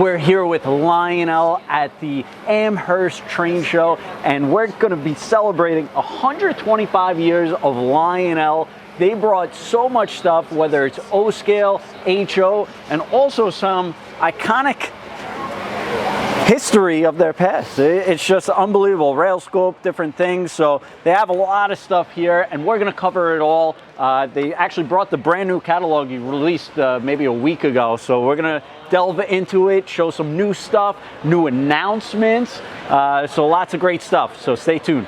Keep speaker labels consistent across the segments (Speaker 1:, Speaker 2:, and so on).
Speaker 1: We're here with Lionel at the Amherst Train Show, and we're going to be celebrating 125 years of Lionel. They brought so much stuff, whether it's O-scale, HO, and also some iconic history of their past. It's just unbelievable. Rail scope, different things. So they have a lot of stuff here, and we're going to cover it all. They actually brought the brand new catalog you released maybe a week ago. So we're going to delve into it, show some new stuff, new announcements. So lots of great stuff. So stay tuned.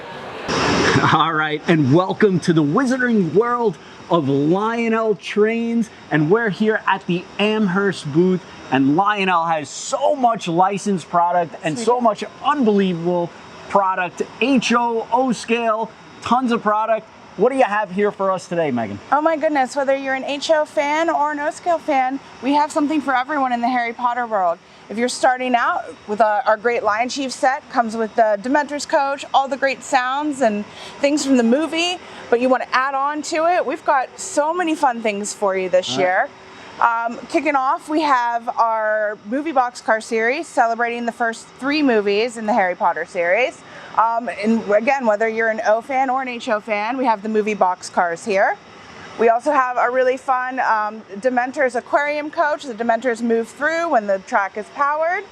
Speaker 1: All right, and welcome to the wizarding world of Lionel trains, and we're here at the Amherst booth, and Lionel has so much licensed product and so much unbelievable product, HO, O-scale, tons of product. What do you have here for us today, Megan?
Speaker 2: Oh my goodness, whether you're an HO fan or an O-scale fan, we have something for everyone in the Harry Potter world. If you're starting out with our great Lion Chief set, comes with the Dementor's coach, all the great sounds and things from the movie, but you want to add on to it, we've got so many fun things for you this year. Kicking off, we have our movie boxcar series, celebrating the first 3 movies in the Harry Potter series. And again, whether you're an O fan or an HO fan, we have the movie boxcars here. We also have a really fun Dementor's aquarium coach. The Dementors move through when the track is powered.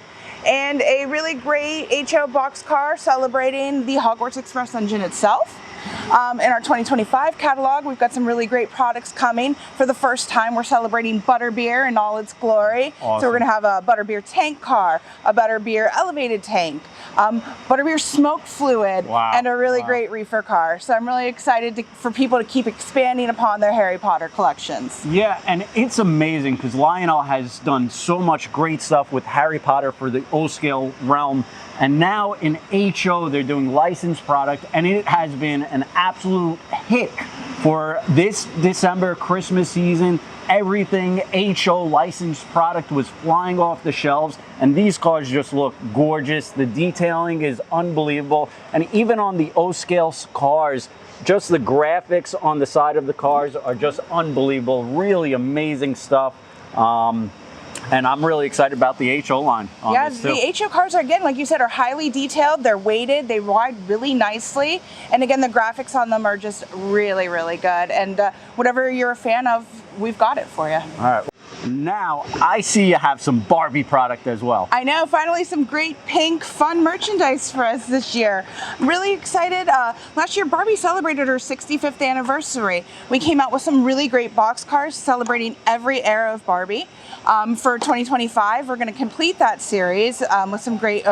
Speaker 2: And a really great HO boxcar celebrating the Hogwarts Express engine itself. In our 2025 catalog, we've got some really great products coming. For the first time, we're celebrating butterbeer in all its glory. Awesome. So we're going to have a butterbeer tank car, a butterbeer elevated tank, butterbeer smoke fluid, and a really great reefer car. So I'm really excited for people to keep expanding upon their Harry Potter collections.
Speaker 1: Yeah, and it's amazing because Lionel has done so much great stuff with Harry Potter for the O-scale realm. And now in HO, they're doing licensed product, and it has been an absolute hit for this December Christmas season. Everything HO licensed product was flying off the shelves, and these cars just look gorgeous. The detailing is unbelievable, and even on the O-scale cars, just the graphics on the side of the cars are just unbelievable. Really amazing stuff. And I'm really excited about the HO line on this too.
Speaker 2: The HO cars are, again, like you said, are highly detailed. They're weighted, they ride really nicely. And again, the graphics on them are just really, really good. And whatever you're a fan of, we've got it for you.
Speaker 1: All right. Now, I see you have some Barbie product as well.
Speaker 2: I know, finally some great pink fun merchandise for us this year. I'm really excited. Last year, Barbie celebrated her 65th anniversary. We came out with some really great boxcars celebrating every era of Barbie. For 2025, we're going to complete that series with some great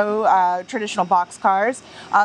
Speaker 2: traditional boxcars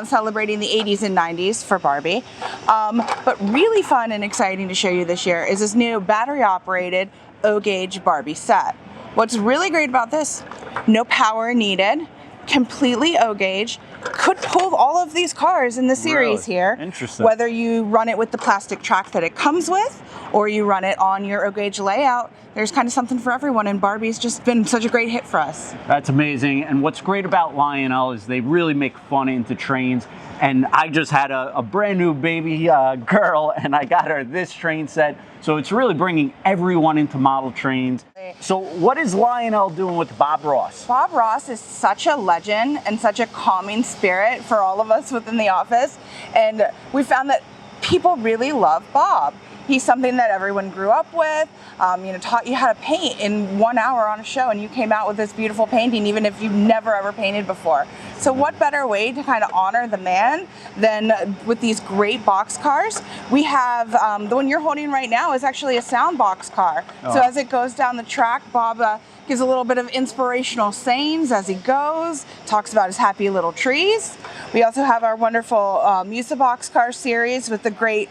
Speaker 2: celebrating the 80s and 90s for Barbie. But really fun and exciting to show you this year is this new battery-operated O-gauge Barbie set. What's really great about this, no power needed, completely O-gauge, could pull all of these cars in the series here.
Speaker 1: Interesting.
Speaker 2: Whether you run it with the plastic track that it comes with, or you run it on your O-gauge layout, there's kind of something for everyone, and Barbie's just been such a great hit for us.
Speaker 1: That's amazing, and what's great about Lionel is they really make fun into trains, and I just had a brand new baby girl, and I got her this train set, so it's really bringing everyone into model trains. So what is Lionel doing with Bob Ross?
Speaker 2: Bob Ross is such a legend and such a calming spirit for all of us within the office, and we found that people really love Bob. He's something that everyone grew up with, taught you how to paint in 1 hour on a show, and you came out with this beautiful painting even if you've never ever painted before. So what better way to kind of honor the man than with these great boxcars? We have, the one you're holding right now is actually a sound boxcar. So as it goes down the track, Bob gives a little bit of inspirational sayings as he goes, talks about his happy little trees. We also have our wonderful Musa boxcar series with the great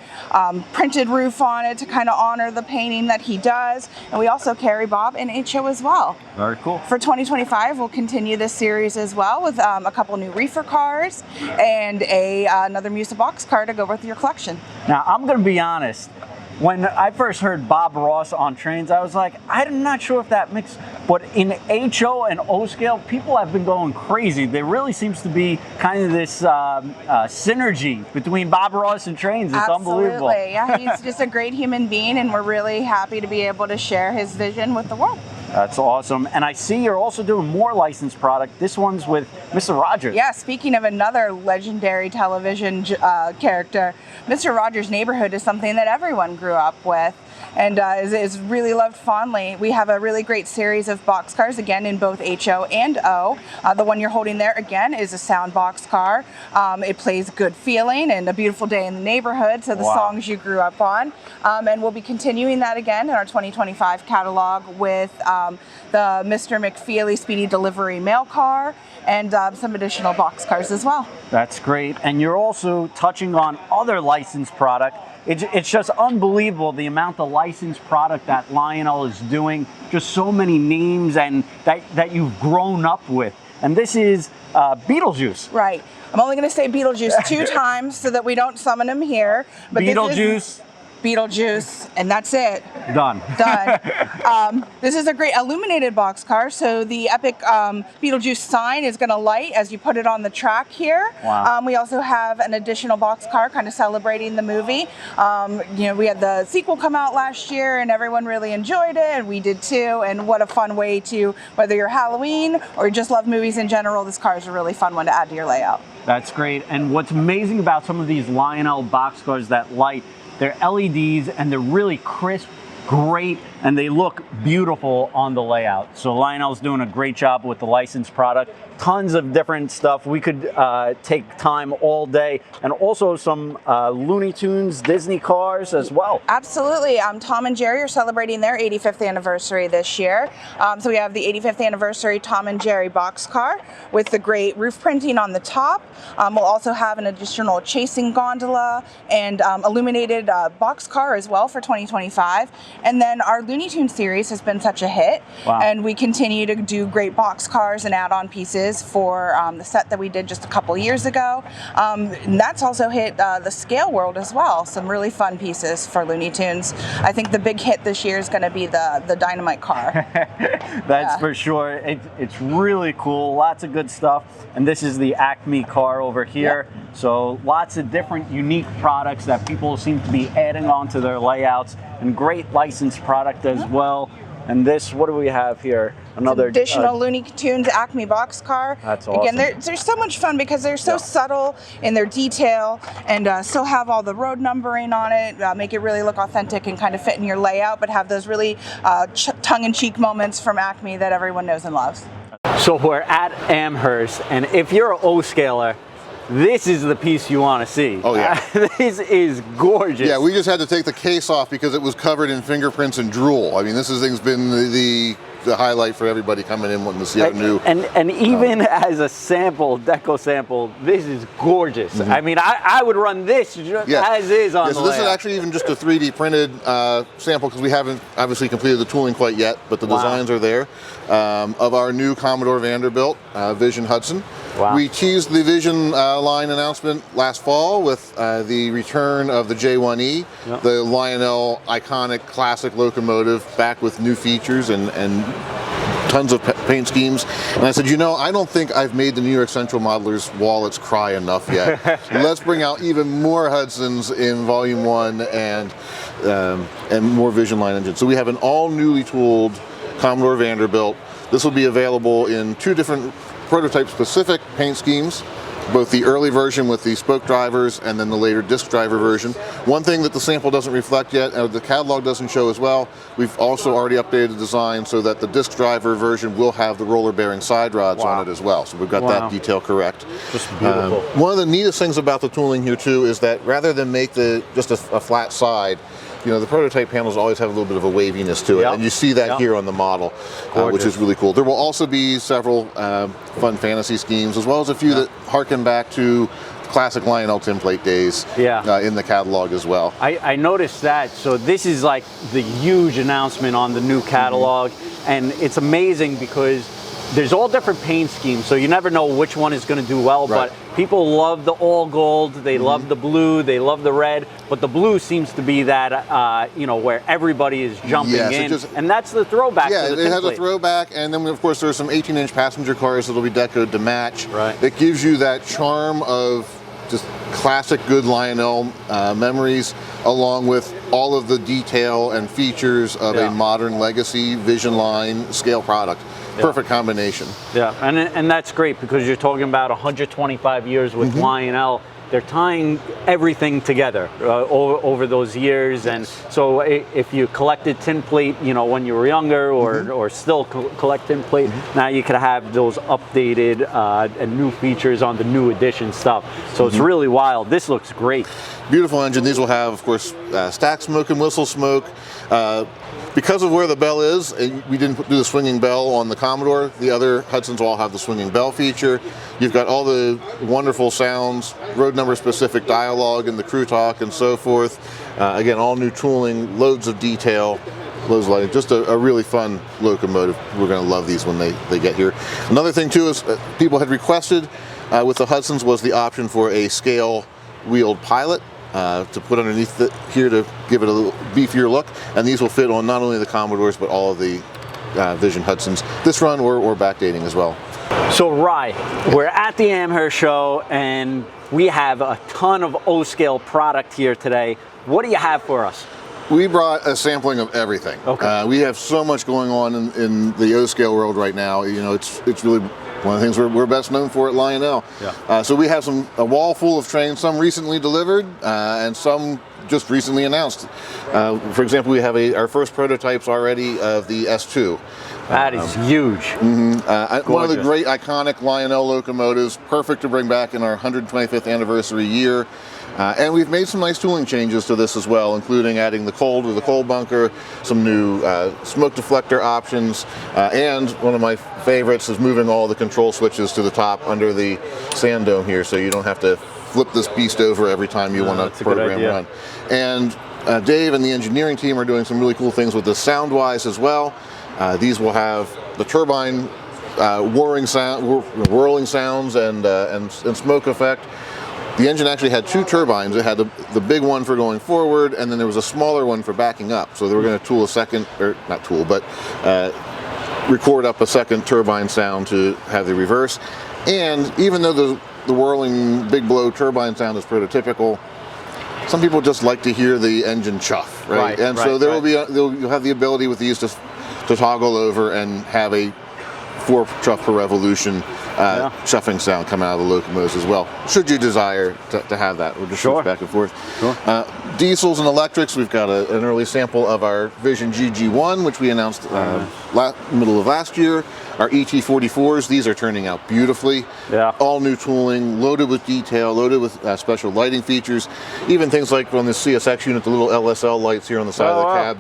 Speaker 2: printed roof on it to kind of honor the painting that he does. And we also carry Bob in HO as well.
Speaker 1: Very cool.
Speaker 2: For 2025, we'll continue this series as well with a couple new reefer cars and another Musa boxcar to go with your collection.
Speaker 1: Now, I'm going to be honest. When I first heard Bob Ross on trains, I was like, I'm not sure if that mix, but in HO and O-scale, people have been going crazy. There really seems to be kind of this synergy between Bob Ross and trains. It's unbelievable.
Speaker 2: Absolutely, yeah, he's just a great human being, and we're really happy to be able to share his vision with the world.
Speaker 1: That's awesome. And I see you're also doing more licensed product. This one's with Mr. Rogers.
Speaker 2: Yeah, speaking of another legendary television character, Mr. Rogers' Neighborhood is something that everyone grew up with and is really loved fondly. We have a really great series of boxcars, again, in both HO and O. The one you're holding there, again, is a sound boxcar. It plays Good Feeling and A Beautiful Day in the Neighborhood, so the songs you grew up on. And we'll be continuing that again in our 2025 catalog with the Mr. McFeely Speedy Delivery mail car and some additional boxcars as well.
Speaker 1: That's great. And you're also touching on other licensed product. It's just unbelievable the amount of licensed product that Lionel is doing. Just so many names and that you've grown up with. And this is Beetlejuice.
Speaker 2: Right. I'm only going to say Beetlejuice 2 times so that we don't summon him here. But
Speaker 1: Beetlejuice.
Speaker 2: Beetlejuice, and that's it.
Speaker 1: Done.
Speaker 2: Done. This is a great illuminated boxcar, so the epic Beetlejuice sign is going to light as you put it on the track here.
Speaker 1: Wow.
Speaker 2: We also have an additional boxcar kind of celebrating the movie. You know, we had the sequel come out last year and everyone really enjoyed it, and we did too, and what a fun way to, whether you're Halloween or you just love movies in general, this car is a really fun one to add to your layout.
Speaker 1: That's great. And what's amazing about some of these Lionel boxcars that light, they're LEDs and they're really crisp, great, and they look beautiful on the layout. So Lionel's doing a great job with the licensed product. Tons of different stuff. We could take time all day, and also some Looney Tunes, Disney cars as well.
Speaker 2: Absolutely. Tom and Jerry are celebrating their 85th anniversary this year. So we have the 85th anniversary Tom and Jerry boxcar with the great roof printing on the top. We'll also have an additional chasing gondola and illuminated boxcar as well for 2025. And then our Looney Tunes series has been such a hit.
Speaker 1: Wow.
Speaker 2: And we continue to do great boxcars and add-on pieces for the set that we did just a couple years ago. And that's also hit the scale world as well. Some really fun pieces for Looney Tunes. I think the big hit this year is going to be the Dynamite car.
Speaker 1: That's for sure. It's really cool. Lots of good stuff. And this is the Acme car over here. Yep. So lots of different unique products that people seem to be adding onto their layouts, and great licensed product as well. And this, what do we have here? Another
Speaker 2: additional Looney Tunes Acme boxcar.
Speaker 1: That's awesome.
Speaker 2: Again, they're so much fun because they're so subtle in their detail, and still have all the road numbering on it, make it really look authentic and kind of fit in your layout, but have those really tongue-in-cheek moments from Acme that everyone knows and loves.
Speaker 1: So we're at Amherst, and if you're an O-scaler, this is the piece you want to see.
Speaker 3: Oh yeah.
Speaker 1: This is gorgeous.
Speaker 3: Yeah, we just had to take the case off because it was covered in fingerprints and drool. I mean, this thing's been the highlight for everybody coming in wanting to see our new.
Speaker 1: And even as a sample, deco sample, this is gorgeous. Mm-hmm. I mean, I would run this as is on the
Speaker 3: so this
Speaker 1: layout.
Speaker 3: is actually even just a 3D printed sample because we haven't obviously completed the tooling quite yet, but the designs are there of our new Commodore Vanderbilt Vision Hudson.
Speaker 1: Wow.
Speaker 3: We teased the Vision line announcement last fall with the return of the J1E, the Lionel iconic classic locomotive, back with new features and tons of paint schemes. And I said, you know, I don't think I've made the New York Central Modelers wallets cry enough yet. Let's bring out even more Hudsons in Volume 1 and more VisionLine engines. So we have an all newly tooled Commodore Vanderbilt. This will be available in 2 different prototype-specific paint schemes, both the early version with the spoke drivers and then the later disc driver version. One thing that the sample doesn't reflect yet, the catalog doesn't show as well, we've also already updated the design so that the disc driver version will have the roller-bearing side rods on it as well. So we've got that detail correct.
Speaker 1: Just beautiful.
Speaker 3: One of the neatest things about the tooling here too is that rather than make just a flat side, you know, the prototype panels always have a little bit of a waviness to it, and you see that here on the model, which is really cool. There will also be several fun fantasy schemes, as well as a few that harken back to classic Lionel template days in the catalog as well.
Speaker 1: I noticed that. So this is like the huge announcement on the new catalog, and it's amazing because there's all different paint schemes, so you never know which one is going to do well, but people love the all gold, they love the blue, they love the red, but the blue seems to be that, you know, where everybody is jumping in, and that's the throwback to the template.
Speaker 3: It has a throwback, and then of course there's some 18-inch passenger cars that'll be decoed to match. It gives you that charm of just classic good Lionel memories, along with all of the detail and features of a modern legacy VisionLine scale product. Perfect combination.
Speaker 1: Yeah, and that's great because you're talking about 125 years with Lionel. They're tying everything together over those years, and so if you collected tin plate, you know, when you were younger, or still collect tin plate, now you could have those updated and new features on the new edition stuff. So it's really wild. This looks great.
Speaker 3: Beautiful engine. These will have, of course, stack smoke and whistle smoke. Because of where the bell is, we didn't do the swinging bell on the Commodore. The other Hudsons will all have the swinging bell feature. You've got all the wonderful sounds, road number specific dialogue and the crew talk and so forth. Again, all new tooling, loads of detail, loads of lighting. Just a really fun locomotive. We're going to love these when they get here. Another thing too is people had requested with the Hudsons was the option for a scale wheeled pilot. To put underneath here to give it a little beefier look, and these will fit on not only the Commodores but all of the Vision Hudsons this run or backdating as well.
Speaker 1: So Rye, we're at the Amherst show and we have a ton of O-scale product here today. What do you have for us?
Speaker 3: We brought a sampling of everything.
Speaker 1: Okay.
Speaker 3: We have so much going on in the O-scale world right now. You know, it's really one of the things we're best known for at Lionel.
Speaker 1: Yeah.
Speaker 3: So we have a wall full of trains, some recently delivered and some just recently announced. For example, we have our first prototypes already of the S2.
Speaker 1: That is huge.
Speaker 3: One of the great iconic Lionel locomotives, perfect to bring back in our 125th anniversary year. And we've made some nice tooling changes to this as well, including adding the coal to the coal bunker, some new smoke deflector options, and one of my favorites is moving all the control switches to the top under the sand dome here, so you don't have to flip this beast over every time you want to program run. And Dave and the engineering team are doing some really cool things with this sound-wise as well. These will have the turbine whirling sounds and smoke effect. The engine actually had two turbines. It had the big one for going forward, and then there was a smaller one for backing up. So they were going to tool a second, or not tool, but record up a second turbine sound to have the reverse. And even though the whirling big blow turbine sound is prototypical, some people just like to hear the engine chuff, right? And so there will be you'll have the ability with these to toggle over and have a 4 chuff per revolution chuffing sound come out of the locomotives as well, should you desire to have that. We'll just switch back and forth. Diesels and electrics, we've got an early sample of our Vision GG1, which we announced middle of last year. Our ET44s, these are turning out beautifully. All new tooling, loaded with detail, loaded with special lighting features. Even things like on this CSX unit, the little LSL lights here on the side of the cab,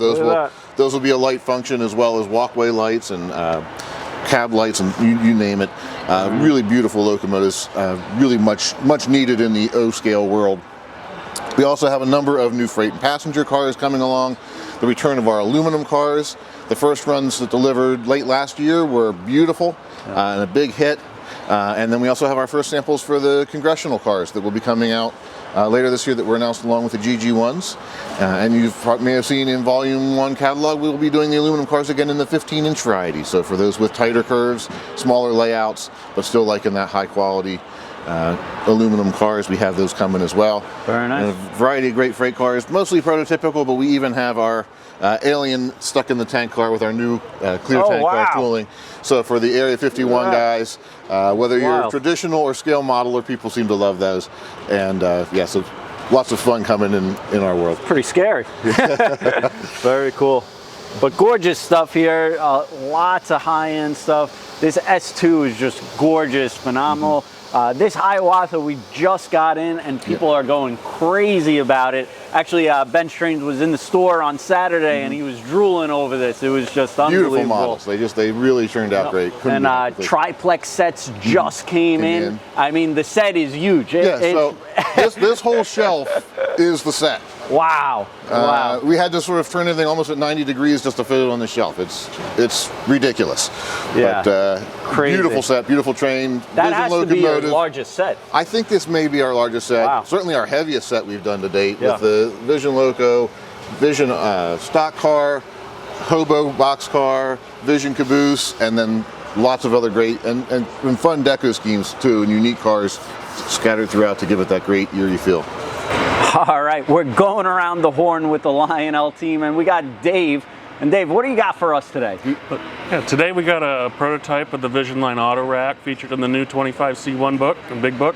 Speaker 3: those will be a light function as well as walkway lights and cab lights and you name it. Really beautiful locomotives, really much needed in the O-scale world. We also have a number of new freight and passenger cars coming along. The return of our aluminum cars. The first runs that delivered late last year were beautiful and a big hit. And then we also have our first samples for the congressional cars that will be coming out later this year that were announced along with the GG1s. And you may have seen in Volume 1 catalog, we'll be doing the aluminum cars again in the 15-inch variety. So for those with tighter curves, smaller layouts, but still liking that high quality aluminum cars, we have those coming as well.
Speaker 1: Very nice.
Speaker 3: And a variety of great freight cars, mostly prototypical, but we even have our Alien stuck in the tank car with our new clear tank car tooling. So for the Area 51 guys, whether you're traditional or scale modeler, people seem to love those. And so lots of fun coming in our world.
Speaker 1: Pretty scary. Very cool. But gorgeous stuff here, lots of high-end stuff. This S2 is just gorgeous, phenomenal. This Hiawatha we just got in and people are going crazy about it. Actually, Ben Strains was in the store on Saturday and he was drooling over this. It was just unbelievable.
Speaker 3: Beautiful models. They really turned out great.
Speaker 1: And triplex sets just came in. I mean, the set is huge.
Speaker 3: So this whole shelf is the set.
Speaker 1: Wow.
Speaker 3: We had to sort of turn everything almost at 90 degrees just to fit it on the shelf. It's ridiculous.
Speaker 1: Yeah.
Speaker 3: But
Speaker 1: crazy.
Speaker 3: Beautiful set, beautiful train.
Speaker 1: That has to be your largest set.
Speaker 3: I think this may be our largest set.
Speaker 1: Wow.
Speaker 3: Certainly our heaviest set we've done to date with the Vision Loco, Vision stock car, Hobo box car, Vision caboose, and then lots of other great and fun deco schemes too, and unique cars scattered throughout to give it that great eerie feel.
Speaker 1: All right, we're going around the horn with the Lionel team, and we got Dave. And Dave, what do you got for us today?
Speaker 4: Yeah, today we got a prototype of the VisionLine auto rack featured in the new 25C1 book, the big book.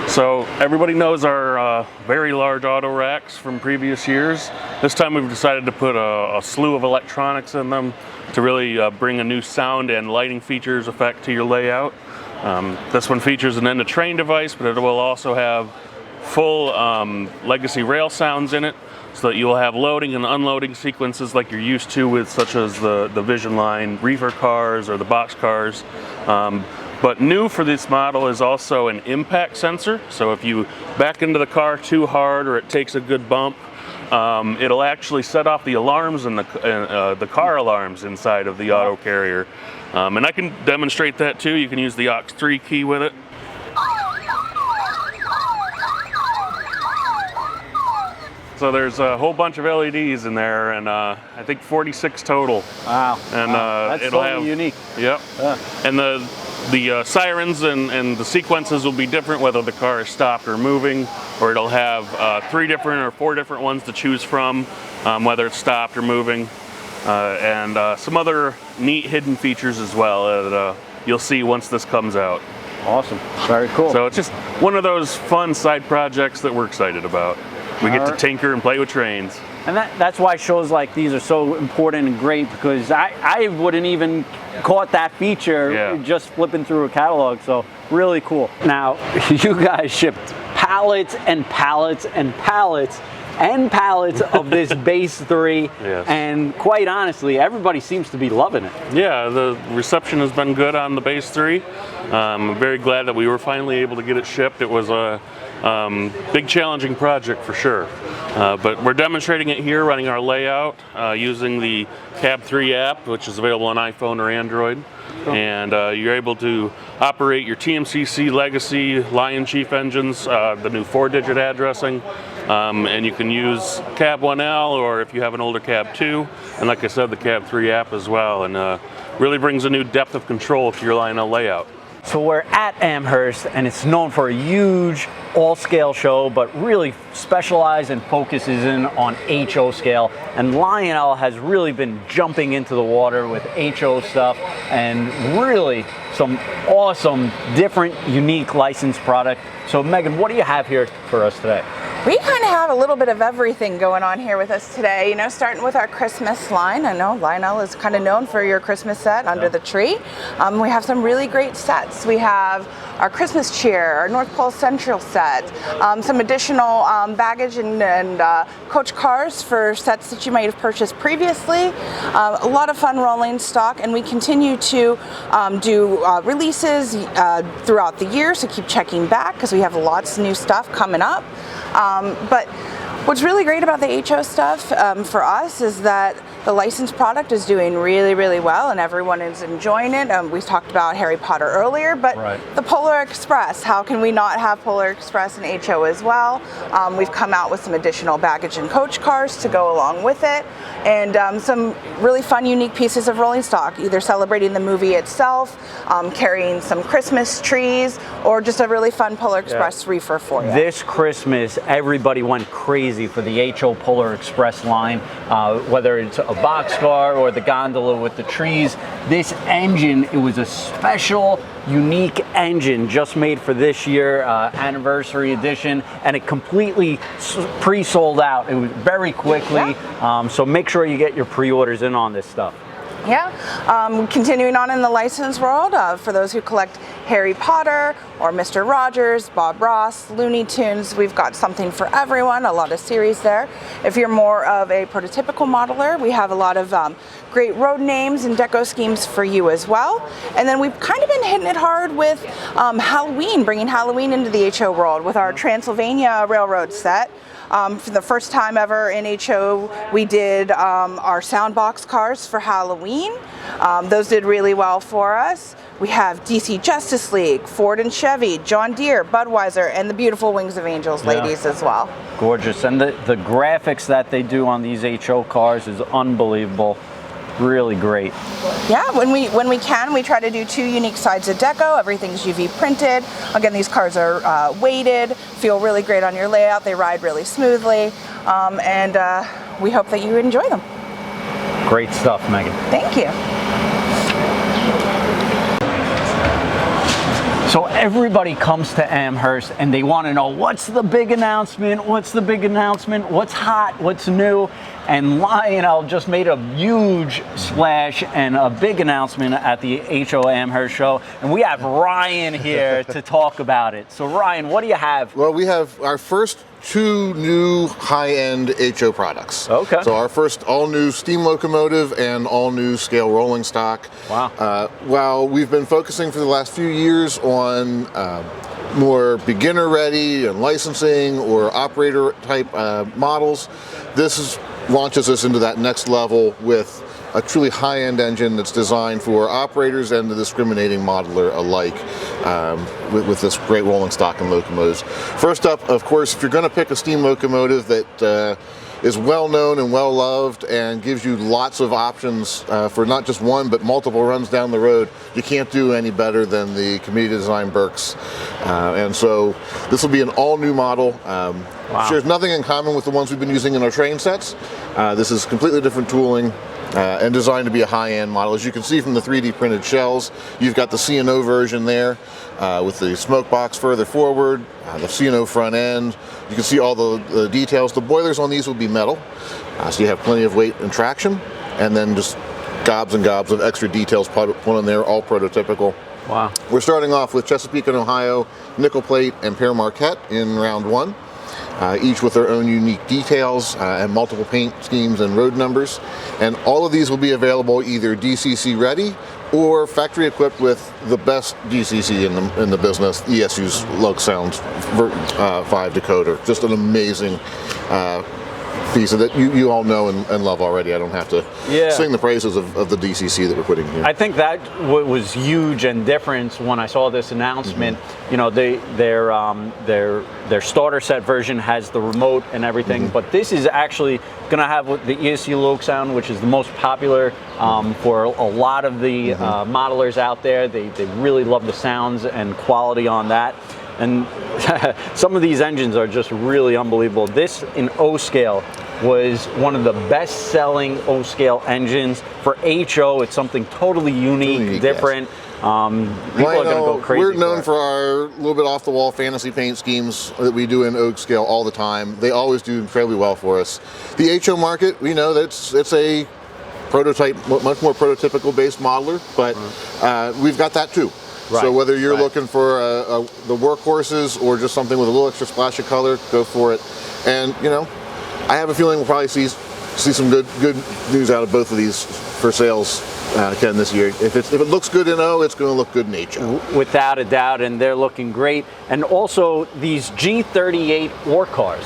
Speaker 4: So everybody knows our very large auto racks from previous years. This time we've decided to put a slew of electronics in them to really bring a new sound and lighting features effect to your layout. This one features an end-of-train device, but it will also have full legacy rail sounds in it, so that you'll have loading and unloading sequences like you're used to with such as the VisionLine reefer cars or the box cars. But new for this model is also an impact sensor. So if you back into the car too hard or it takes a good bump, it'll actually set off the alarms and the car alarms inside of the auto carrier. And I can demonstrate that too. You can use the aux3 key with it. So there's a whole bunch of LEDs in there, and I think 46 total.
Speaker 1: Wow.
Speaker 4: And
Speaker 1: that's
Speaker 4: it'll
Speaker 1: totally
Speaker 4: have
Speaker 1: unique.
Speaker 4: Yep. And the sirens and the sequences will be different whether the car is stopped or moving, or it'll have 3 different or 4 different ones to choose from, whether it's stopped or moving, and some other neat hidden features as well that you'll see once this comes out.
Speaker 1: Awesome. Very cool.
Speaker 4: So it's just one of those fun side projects that we're excited about. We get to tinker and play with trains.
Speaker 1: And that's why shows like these are so important and great, because I wouldn't even caught that feature just flipping through a catalog. So really cool. Now, you guys shipped pallets and pallets and pallets and pallets of this Base 3.
Speaker 4: Yes.
Speaker 1: And quite honestly, everybody seems to be loving it.
Speaker 4: Yeah, the reception has been good on the Base 3. I'm very glad that we were finally able to get it shipped. It was a big challenging project for sure. But we're demonstrating it here, running our layout, using the Cab 3 app, which is available on iPhone or Android. And you're able to operate your TMCC Legacy Lion Chief engines, the new 4-digit addressing, and you can use Cab 1L, or if you have an older Cab 2, and like I said, the Cab 3 app as well, and really brings a new depth of control to your Lionel layout.
Speaker 1: So we're at Amherst, and it's known for a huge all-scale show, but really specializes and focuses in on HO scale. And Lionel has really been jumping into the water with HO stuff, and really some awesome, different, unique licensed product. So Megan, what do you have here for us today?
Speaker 2: We kind of have a little bit of everything going on here with us today, you know, starting with our Christmas line. I know Lionel is kind of known for your Christmas set under the tree. We have some really great sets. We have our Christmas cheer, our North Pole Central set, some additional baggage and coach cars for sets that you might have purchased previously. A lot of fun rolling stock, and we continue to do releases throughout the year, so keep checking back because we have lots of new stuff coming up. But what's really great about the HO stuff for us is that the licensed product is doing really, really well, and everyone is enjoying it. We talked about Harry Potter earlier, but the Polar Express, how can we not have Polar Express and HO as well? We've come out with some additional baggage and coach cars to go along with it, and some really fun, unique pieces of rolling stock, either celebrating the movie itself, carrying some Christmas trees, or just a really fun Polar Express reefer for you.
Speaker 1: This Christmas, everybody went crazy for the HO Polar Express line, whether it's a boxcar or the gondola with the trees. This engine, it was a special, unique engine just made for this year, anniversary edition, and it completely pre-sold out. It was very quickly, so make sure you get your pre-orders in on this stuff.
Speaker 2: Continuing on in the license world, for those who collect Harry Potter or Mr. Rogers, Bob Ross, Looney Tunes, we've got something for everyone, a lot of series there. If you're more of a prototypical modeler, we have a lot of great road names and deco schemes for you as well. And then we've kind of been hitting it hard with Halloween, bringing Halloween into the HO world with our Transylvania Railroad set. For the first time ever in HO, we did our soundbox cars for Halloween. Those did really well for us. We have DC Justice League, Ford and Chevy, John Deere, Budweiser, and the beautiful Wings of Angels ladies as well.
Speaker 1: Gorgeous. And the graphics that they do on these HO cars is unbelievable. really great.
Speaker 2: Yeah, when we can, we try to do 2 unique sides of deco. Everything's UV printed. Again, these cars are weighted, feel really great on your layout. They ride really smoothly, and we hope that you enjoy them.
Speaker 1: Great stuff, Megan.
Speaker 2: Thank you.
Speaker 1: So everybody comes to Amherst and they want to know, what's the big announcement? What's the big announcement? What's hot? What's new? And Lionel just made a huge splash and a big announcement at the HO Amherst show. And we have Ryan here to talk about it. So Ryan, what do you have?
Speaker 3: Well, we have our first 2 new high-end HO products.
Speaker 1: Okay.
Speaker 3: So our first all-new steam locomotive and all-new scale rolling stock.
Speaker 1: Wow.
Speaker 3: While we've been focusing for the last few years on more beginner-ready and licensing or operator-type models, this launches us into that next level with a truly high-end engine that's designed for operators and the discriminating modeler alike, with this great rolling stock and locomotives. First up, of course, if you're going to pick a steam locomotive that is well known and well loved and gives you lots of options for not just one but multiple runs down the road, you can't do any better than the community design Berks. And so this will be an all-new model.
Speaker 1: Wow.
Speaker 3: Shares nothing in common with the ones we've been using in our train sets. This is completely different tooling. And designed to be a high-end model. As you can see from the 3D printed shells, you've got the C&O version there with the smoke box further forward, the C&O front end. You can see all the details. The boilers on these will be metal, so you have plenty of weight and traction, and then just gobs and gobs of extra details put on there, all prototypical.
Speaker 1: Wow.
Speaker 3: We're starting off with Chesapeake and Ohio nickel plate and pear marquette in round 1. Each with their own unique details and multiple paint schemes and road numbers. And all of these will be available either DCC ready or factory equipped with the best DCC in the business, ESU's Lug Sounds 5 decoder. Just an amazing piece that you all know and love already. I don't have to sing the praises of the DCC that we're putting here.
Speaker 1: I think that was huge and different when I saw this announcement. You know, their starter set version has the remote and everything, but this is actually going to have the ESU Lug Sound, which is the most popular for a lot of the modelers out there. They really love the sounds and quality on that. And some of these engines are just really unbelievable. This in O-scale was one of the best-selling O-scale engines for HO. It's something totally unique, different. People are going to go crazy.
Speaker 3: We're known for our little bit off-the-wall fantasy paint schemes that we do in oak scale all the time. They always do incredibly well for us. The HO market, we know that it's a prototype, much more prototypical-based modeler, but we've got that too. Right. So whether you're looking for the workhorses or just something with a little extra splash of color, go for it. And you know, I have a feeling we'll probably see some good news out of both of these for sales, Ken, this year. If it looks good in O, it's going to look good in HO.
Speaker 1: Without a doubt, and they're looking great. And also these G38 ore cars.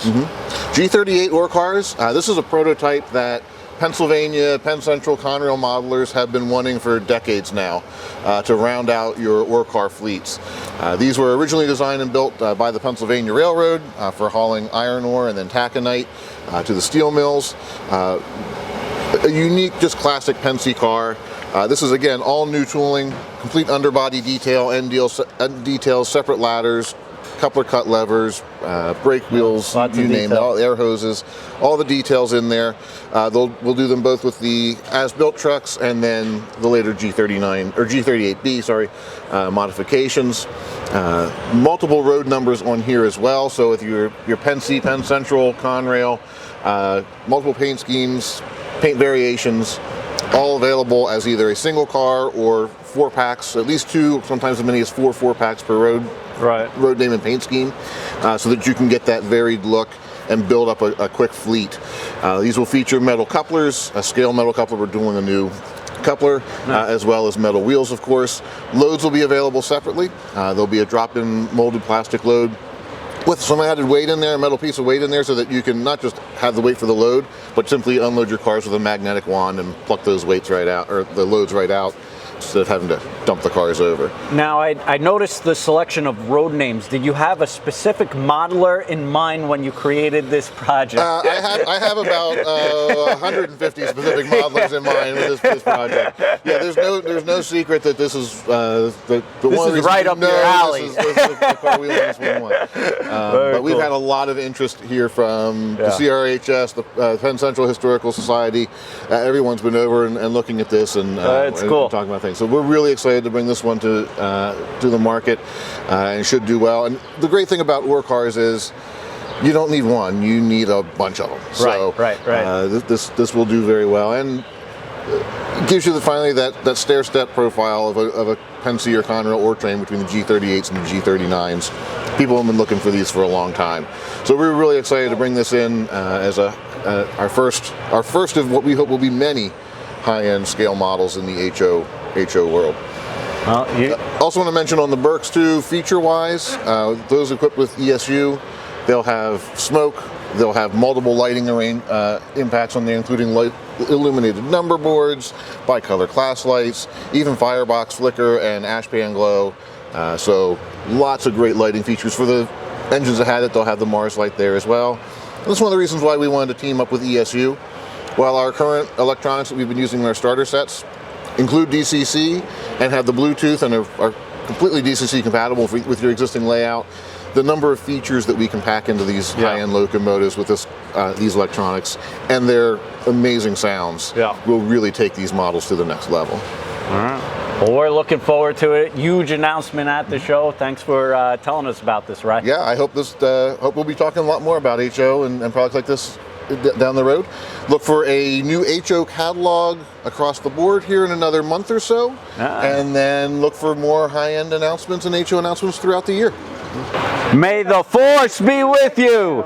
Speaker 3: G38 ore cars. This is a prototype that Pennsylvania, Penn Central Conrail modelers have been wanting for decades now to round out your ore car fleets. These were originally designed and built by the Pennsylvania Railroad for hauling iron ore and then taconite to the steel mills. A unique, just classic Pennsy car. This is again all new tooling, complete underbody detail, end details, separate ladders, coupler cut levers, brake wheels, you name it, all air hoses, all the details in there. We'll do them both with the as-built trucks and then the later G39 or G38B, sorry, modifications. Multiple road numbers on here as well. So with your Penn C, Penn Central, Conrail, multiple paint schemes, paint variations, all available as either a single car or 4-packs, at least 2, sometimes as many as 4 packs per road. Road name and paint scheme, so that you can get that varied look and build up a quick fleet. These will feature metal couplers, a scale metal coupler. We're doing a new coupler, as well as metal wheels, of course. Loads will be available separately. There'll be a drop-in molded plastic load with some added weight in there, a metal piece of weight in there, so that you can not just have the weight for the load, but simply unload your cars with a magnetic wand and pluck those weights right out, or the loads right out. instead of having to dump the cars over.
Speaker 1: Now, I noticed the selection of road names. Did you have a specific modeler in mind when you created this project?
Speaker 3: I have about 150 specific modelers in mind with this project. Yeah, there's no secret that this is the one
Speaker 1: is right up your alley.
Speaker 3: This is the car we want. But we've had a lot of interest here from the CRHS, the Penn Central Historical Society. Everyone's been over and looking at this and
Speaker 1: cool.
Speaker 3: talking about things. So we're really excited to bring this one to the market, and should do well. And the great thing about ore cars is you don't need one; you need a bunch of them. So
Speaker 1: right.
Speaker 3: this will do very well, and gives you finally that stair-step profile of a Penn or Conrail ore train between the G38s and the G39s. People have been looking for these for a long time, so we're really excited to bring this in as our first of what we hope will be many high-end scale models in the HO world. Also want to mention on the Berks too, feature-wise, those equipped with ESU, they'll have smoke, they'll have multiple lighting impacts on there, including illuminated number boards, bicolor class lights, even firebox flicker and ashpan glow. So lots of great lighting features. For the engines that had it, they'll have the Mars light there as well. And that's one of the reasons why we wanted to team up with ESU. While our current electronics that we've been using in our starter sets include DCC and have the Bluetooth and are completely DCC compatible with your existing layout, the number of features that we can pack into these high-end locomotives with these electronics and their amazing sounds will really take these models to the next level.
Speaker 1: All right. Well, we're looking forward to it. Huge announcement at the show. Thanks for telling us about this, Ray.
Speaker 3: Yeah, I hope hope we'll be talking a lot more about HO and products like this down the road. Look for a new HO catalog across the board here in another month or so, and then look for more high-end announcements and HO announcements throughout the year.
Speaker 1: May the force be with you.